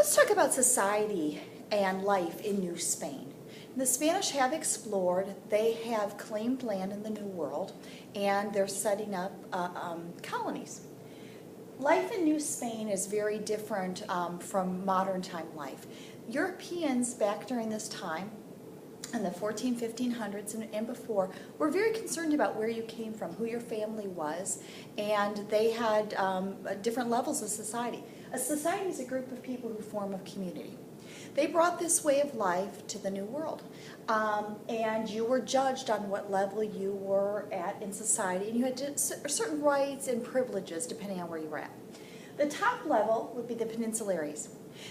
Let's talk about society and life in New Spain. The Spanish have explored, they have claimed land in the New World, and they're setting up colonies. Life in New Spain is very different from modern time life. Europeans back during this time, in the 1500s and before, were very concerned about where you came from, who your family was, and they had different levels of society. A society is a group of people who form a community. They brought this way of life to the New World, and you were judged on what level you were at in society, and you had certain rights and privileges depending on where you were at. The top level would be the Peninsulares.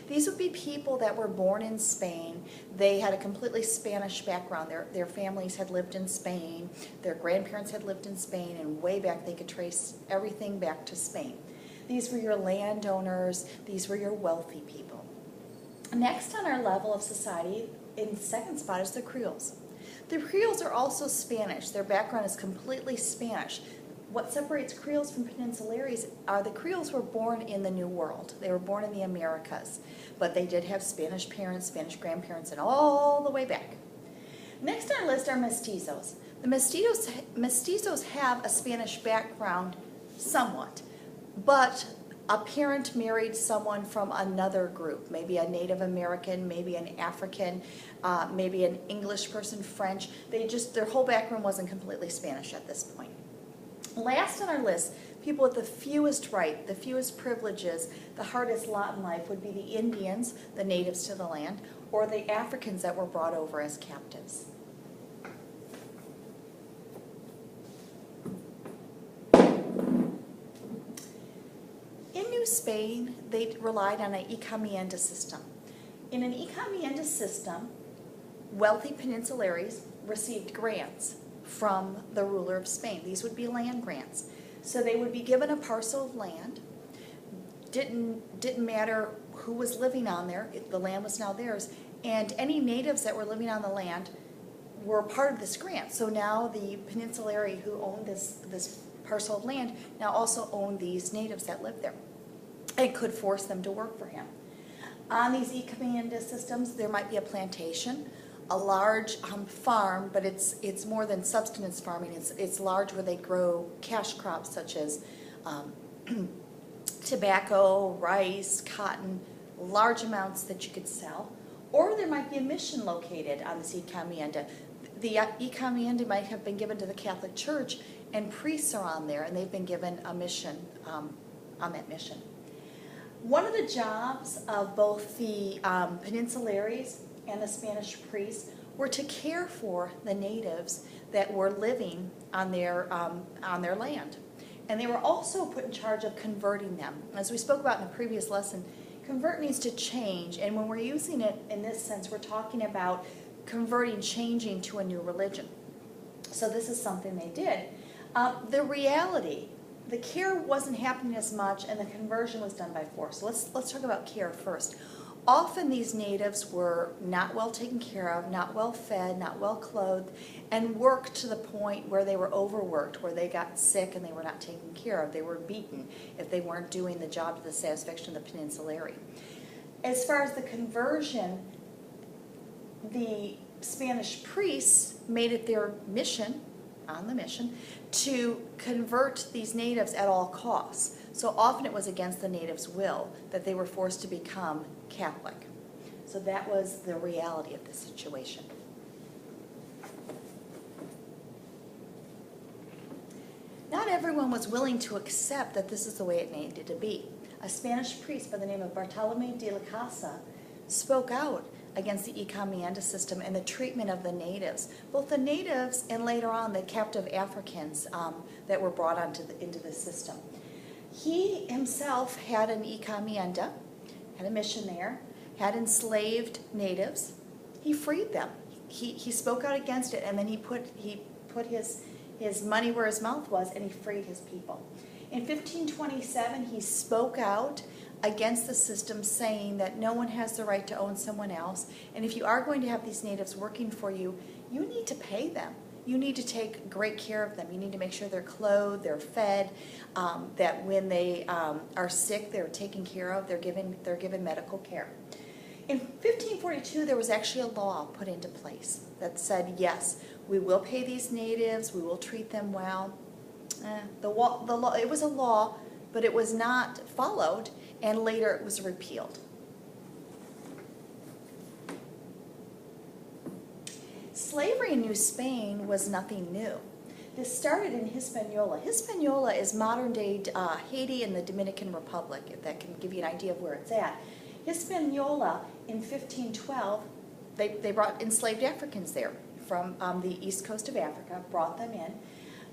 These would be people that were born in Spain. They had a completely Spanish background. Their families had lived in Spain. Their grandparents had lived in Spain, and way back they could trace everything back to Spain. These were your landowners. These were your wealthy people. Next on our level of society, in second spot, is the Creoles. The Creoles are also Spanish. Their background is completely Spanish. What separates Creoles from Peninsulares are the Creoles were born in the New World. They were born in the Americas, but they did have Spanish parents, Spanish grandparents, and all the way back. Next on our list are mestizos. The mestizos have a Spanish background somewhat, but a parent married someone from another group, maybe a Native American, maybe an African, maybe an English person, French. Their whole background wasn't completely Spanish at this point. Last on our list, people with the fewest rights, the fewest privileges, the hardest lot in life would be the Indians, the natives to the land, or the Africans that were brought over as captives. In New Spain, they relied on an encomienda system. In an encomienda system, wealthy Peninsulares received grants from the ruler of Spain. These would be land grants. So they would be given a parcel of land. Didn't matter who was living on there, the land was now theirs, and any natives that were living on the land were part of this grant. So now the Peninsulari who owned this parcel of land now also owned these natives that lived there and could force them to work for him. On these encomienda systems, there might be a plantation, a large farm, but it's more than subsistence farming. It's large where they grow cash crops such as tobacco, rice, cotton, large amounts that you could sell. Or there might be a mission located on this encomienda. The encomienda might have been given to the Catholic Church, and priests are on there, and they've been given a mission on that mission. One of the jobs of both the Peninsulares and the Spanish priests were to care for the natives that were living on their land. And they were also put in charge of converting them. As we spoke about in the previous lesson, convert means to change, and when we're using it in this sense, we're talking about converting, changing to a new religion. So this is something they did. The reality, the care wasn't happening as much, and the conversion was done by force. So let's talk about care first. Often these natives were not well taken care of, not well fed, not well clothed, and worked to the point where they were overworked, where they got sick and they were not taken care of. They were beaten if they weren't doing the job to the satisfaction of the Peninsulari. As far as the conversion, the Spanish priests made it their mission, on the mission, to convert these natives at all costs. So often it was against the natives' will that they were forced to become Catholic. So that was the reality of the situation. Not everyone was willing to accept that this is the way it needed to be. A Spanish priest by the name of Bartolomé de la Casa spoke out against the encomienda system and the treatment of the natives, both the natives and later on the captive Africans that were brought into the system. He himself had an encomienda, had a mission there, had enslaved natives. He freed them. He spoke out against it, and then he put his money where his mouth was, and he freed his people. In 1527, he spoke out against the system, saying that no one has the right to own someone else, and if you are going to have these natives working for you, you need to pay them. you need to take great care of them. You need to make sure they're clothed, they're fed, that when they are sick, they're taken care of, they're given medical care. In 1542, there was actually a law put into place that said, yes, we will pay these natives, we will treat them well. The law, it was a law, but it was not followed, and later it was repealed. Slavery in New Spain was nothing new. This started in Hispaniola. Hispaniola is modern-day Haiti and the Dominican Republic, if that can give you an idea of where it's at. Hispaniola, in 1512, they brought enslaved Africans there from the east coast of Africa, brought them in.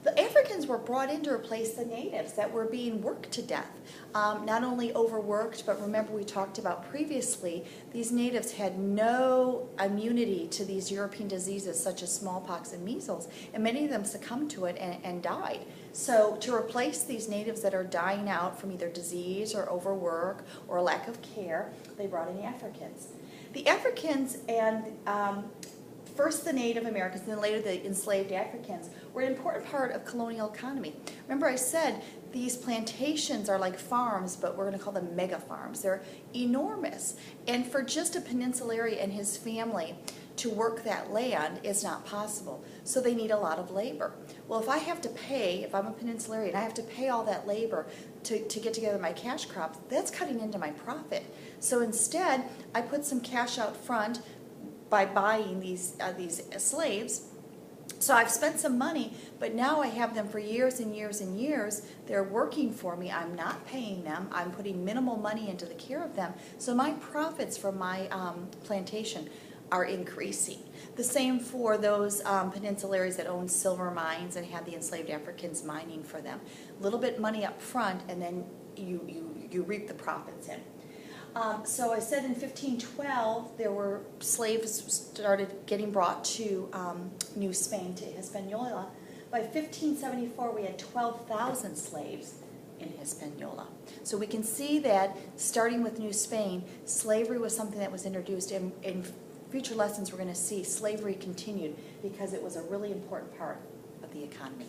The Africans were brought in to replace the natives that were being worked to death. Not only overworked, but remember we talked about previously, these natives had no immunity to these European diseases such as smallpox and measles, and many of them succumbed to it and died. So to replace these natives that are dying out from either disease or overwork or a lack of care, they brought in the Africans. The Africans and first the Native Americans and then later the enslaved Africans were an important part of colonial economy. Remember I said these plantations are like farms, but we're going to call them mega farms. They're enormous. And for just a Peninsularian and his family to work that land is not possible. So they need a lot of labor. Well, if I have to pay, if I'm a Peninsularian, I have to pay all that labor to get together my cash crops, that's cutting into my profit. So instead, I put some cash out front by buying these slaves. So I've spent some money, but now I have them for years and years and years. They're working for me. I'm not paying them. I'm putting minimal money into the care of them. So my profits from my plantation are increasing. The same for those Peninsularies that own silver mines and had the enslaved Africans mining for them. A little bit money up front, and then you reap the profits in. So I said in 1512 there were slaves started getting brought to New Spain, to Hispaniola. By 1574 we had 12,000 slaves in Hispaniola. So we can see that starting with New Spain, slavery was something that was introduced. In future lessons we're going to see slavery continued because it was a really important part of the economy.